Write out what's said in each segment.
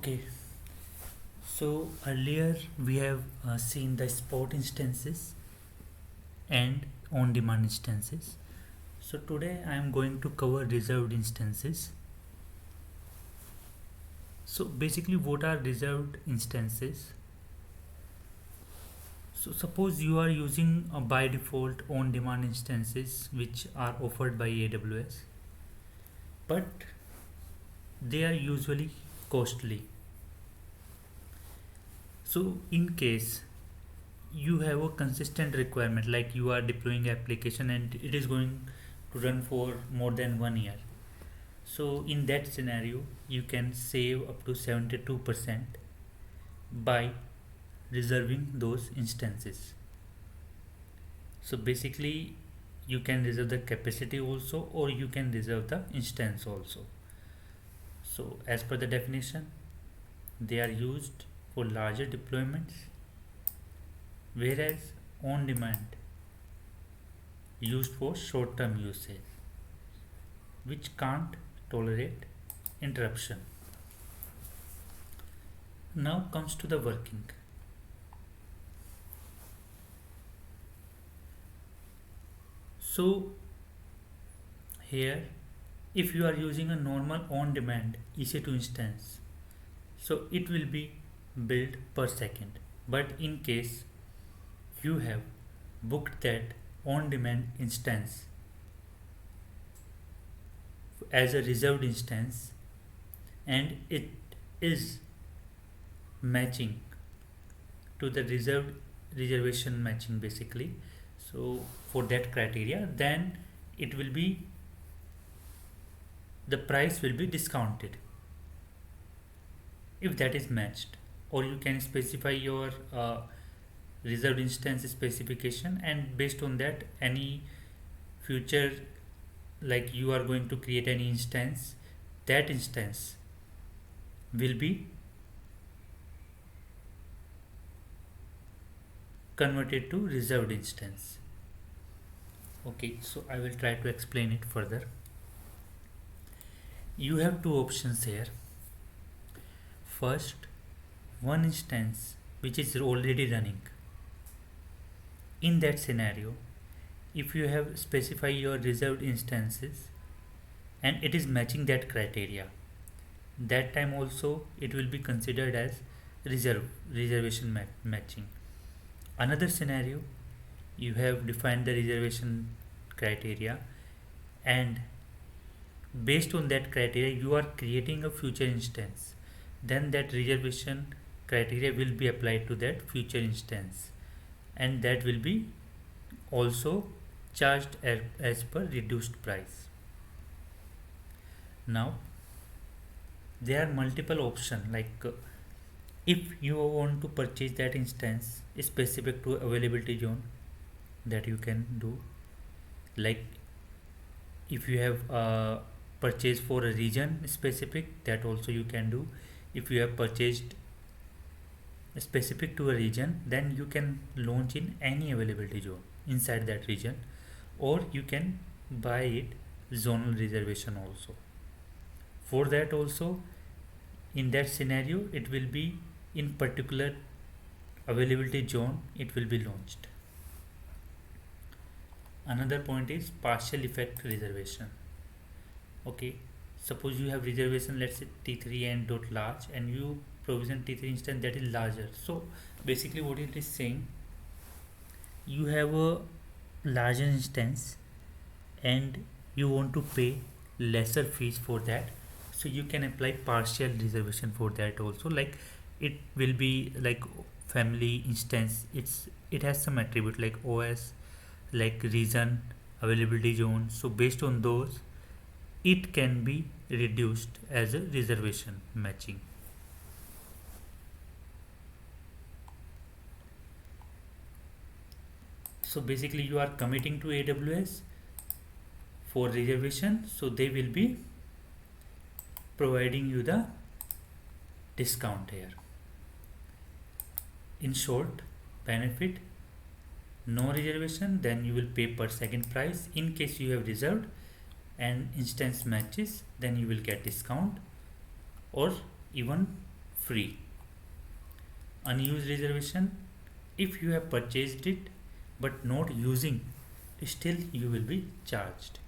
Okay, so earlier we have seen the spot instances and on demand instances. So today I am going to cover reserved instances. So basically, what are reserved instances? So suppose you are using by default on demand instances which are offered by AWS, but they are usually costly. So in case you have a consistent requirement, like you are deploying application and it is going to run for more than 1 year, so in that scenario you can save up to 72% by reserving those instances. So basically, you can reserve the capacity also, or you can reserve the instance also. So as per the definition, they are used for larger deployments, whereas on demand used for short term usage which can't tolerate interruption. Now comes to the working. So here, if you are using a normal on demand EC2 instance, so it will be built per second. But in case you have booked that on demand instance as a reserved instance and it is matching to the reservation matching basically, so for that criteria, then it will be, the price will be discounted if that is matched. Or you can specify your reserved instance specification, and based on that, any future, like you are going to create any instance, that instance will be converted to reserved instance. Okay, so I will try to explain it further. You have two options here. First, one instance which is already running. In that scenario, if you have specified your reserved instances and it is matching that criteria, that time also it will be considered as reservation matching. Another scenario, you have defined the reservation criteria, and based on that criteria you are creating a future instance, then that reservation criteria will be applied to that future instance, and that will be also charged as per reduced price. Now there are multiple options, like if you want to purchase that instance specific to availability zone, that you can do. Like if you have purchased for a region specific, that also you can do. If you have purchased specific to a region, then you can launch in any availability zone inside that region, or you can buy it zonal reservation also. For that also, in that scenario, it will be in particular availability zone it will be launched. Another point is partial effect reservation. Okay, suppose you have reservation, let's say T3 and dot large, and you provision T3 instance that is larger. So basically what it is saying, you have a larger instance and you want to pay lesser fees for that, so you can apply partial reservation for that also. Like it will be like family instance, it has some attribute like OS, like region, availability zone. So based on those, it can be reduced as a reservation matching. So basically you are committing to AWS for reservation, so they will be providing you the discount here. In short, benefit: no reservation, then you will pay per second price. In case you have reserved and instance matches, then you will get discount or even free. Unused reservation, if you have purchased it but not using, still you will be charged.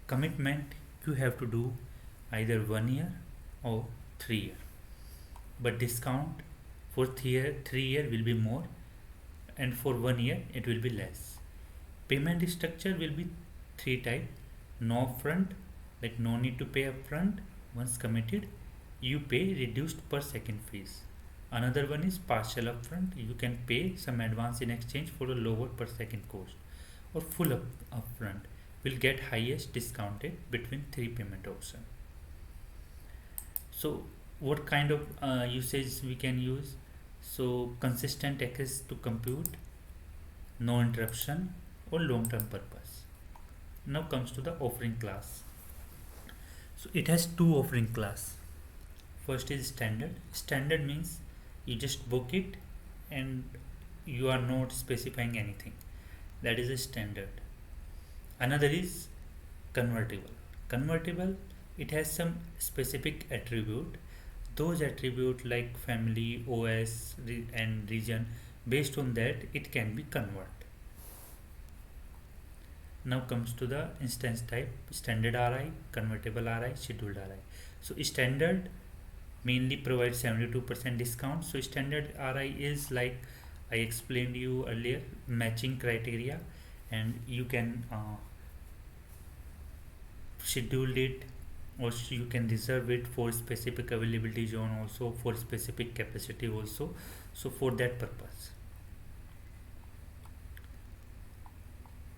Commitment, you have to do either 1 year or 3 year, but discount for 3 year will be more, and for 1 year it will be less. Payment structure will be three type: no upfront, like no need to pay upfront. Once committed, you pay reduced per second fees. Another one is partial upfront. You can pay some advance in exchange for a lower per second cost, or full upfront will get highest discounted between three payment option. So what kind of usage we can use? So consistent access to compute, no interruption, or long term purpose. Now comes to the offering class. So it has two offering class. First is standard. Standard means you just book it and you are not specifying anything. That is a standard. Another is convertible. Convertible, it has some specific attribute. Those attribute like family, OS, and region, based on that it can be converted. Now comes to the instance type: standard RI, convertible RI, scheduled RI. So standard mainly provides 72% discount. So standard RI is like I explained you earlier, matching criteria, and you can schedule it, or you can reserve it for specific availability zone, also for specific capacity also. So for that purpose.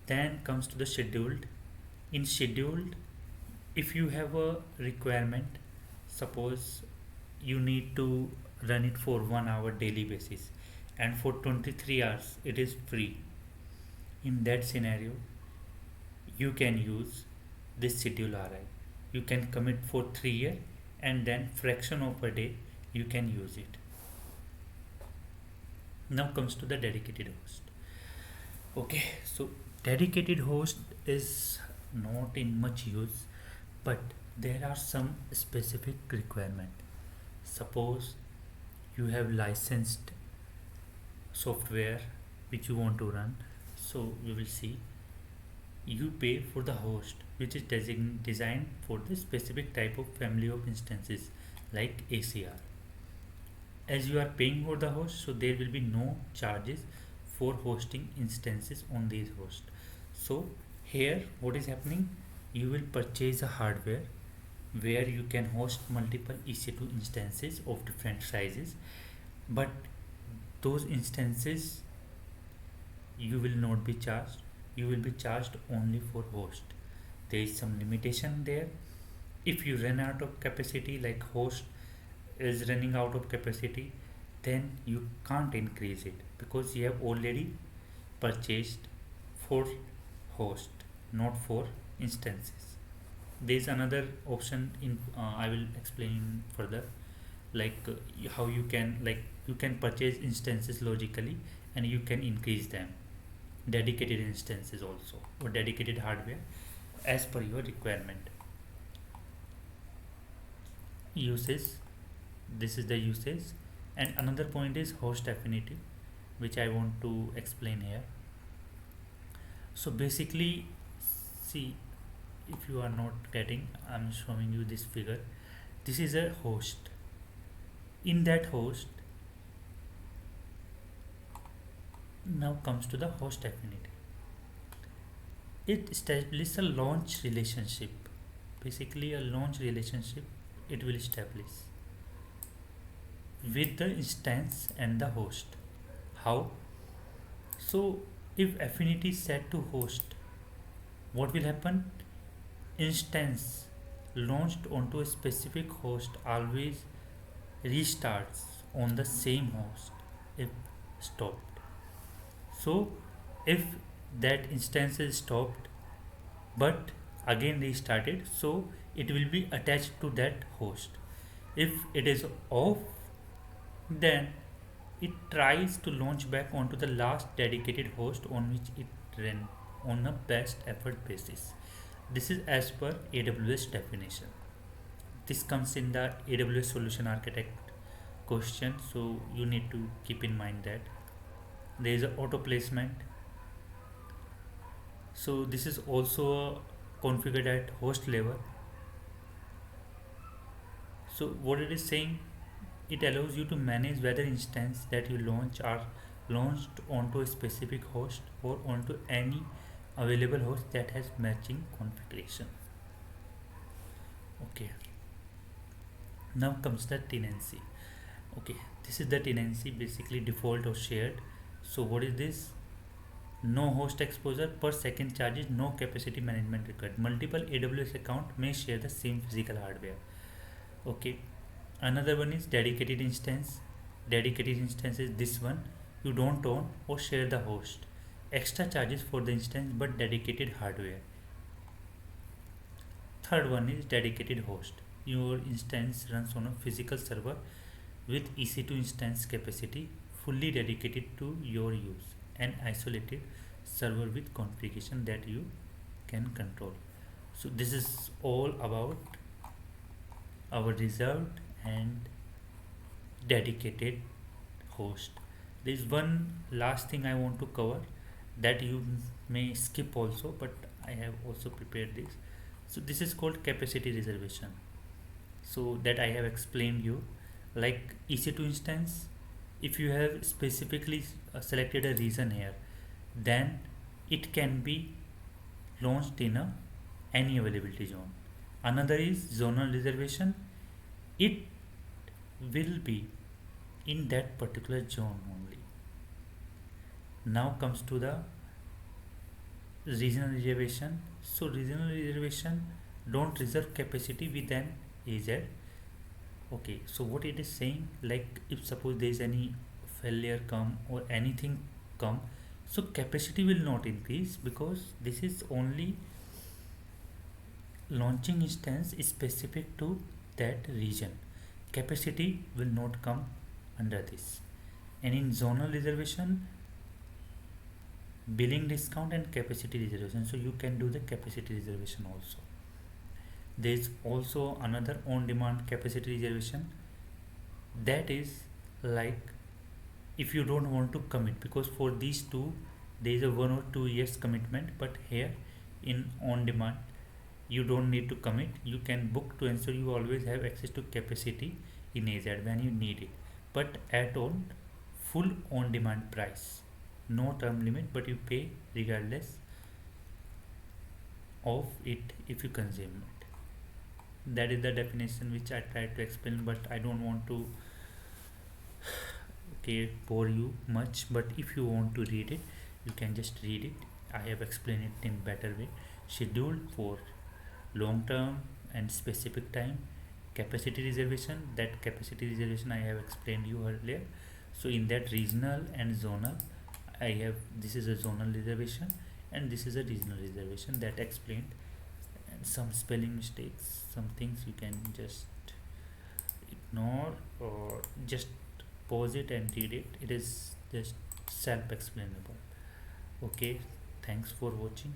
Then comes to the scheduled. In scheduled, if you have a requirement, suppose you need to run it for 1 hour daily basis, and for 23 hours it is free. In that scenario, you can use this schedule RI. You can commit for 3 year, and then fraction of a day you can use it. Now comes to the dedicated host. Okay, so dedicated host is not in much use, but there are some specific requirement. Suppose you have licensed software which you want to run, so we will see you pay for the host which is designed for the specific type of family of instances like ACR. As you are paying for the host, so there will be no charges for hosting instances on these hosts. So here what is happening, you will purchase a hardware where you can host multiple EC2 instances of different sizes, but those instances you will not be charged. You will be charged only for host. There is some limitation there. If you run out of capacity, like host is running out of capacity, then you can't increase it because you have already purchased for host, not for instances. There is another option in I will explain further, like how you can, like you can purchase instances logically and you can increase them, dedicated instances also, or dedicated hardware as per your requirement. Usage, this is the usage. And another point is host affinity, which I want to explain here. So basically, see, if you are not getting, I'm showing you this figure. This is a host. In that host, now comes to the host affinity. It establishes a launch relationship. Basically, a launch relationship it will establish with the instance and the host. How? So if affinity is set to host, what will happen? Instance launched onto a specific host always restarts on the same host if stopped. So if that instance is stopped but again restarted, so it will be attached to that host. If it is off, then it tries to launch back onto the last dedicated host on which it ran on a best effort basis. This is as per AWS definition. This comes in the AWS solution architect question, so you need to keep in mind that there is a auto placement. So this is also configured at host level. So what it is saying, it allows you to manage whether instances that you launch are launched onto a specific host or onto any available host that has matching configuration. Okay, now comes the tenancy. Okay, this is the tenancy, basically default or shared. So what is this? No host exposure, per second charges, no capacity management required. Multiple AWS account may share the same physical hardware. Okay, another one is dedicated instance. Dedicated instance is this one. You don't own or share the host. Extra charges for the instance but dedicated hardware. Third one is dedicated host. Your instance runs on a physical server with EC2 instance capacity, fully dedicated to your use, and isolated server with configuration that you can control. So this is all about our reserved and dedicated host. There is one last thing I want to cover that you may skip also, but I have also prepared this. So this is called capacity reservation. So that I have explained you, like EC2 instance, if you have specifically selected a region here, then it can be launched in any availability zone. Another is zonal reservation. It will be in that particular zone only. Now comes to the regional reservation. So regional reservation don't reserve capacity with an AZ. Okay, so what it is saying, like if suppose there is any failure come or anything come, so capacity will not increase because this is only launching instance is specific to that region. Capacity will not come under this. And in zonal reservation, billing discount and capacity reservation, so you can do the capacity reservation also. There is also another on demand capacity reservation, that is like if you don't want to commit, because for these two there is a 1 or 2 years commitment, but here in on demand you don't need to commit. You can book to ensure you always have access to capacity in AZ when you need it, but at on full on demand price, no term limit, but you pay regardless of it if you consume it. That is the definition which I tried to explain, but I don't want to bore you much. But if you want to read it, you can just read it. I have explained it in better way. Scheduled for long term and specific time. Capacity reservation, that capacity reservation I have explained you earlier. So in that regional and zonal, I have, this is a zonal reservation and this is a regional reservation that explained. And some spelling mistakes, some things you can just ignore or just pause it and read it. It is just self-explainable. Okay, thanks for watching.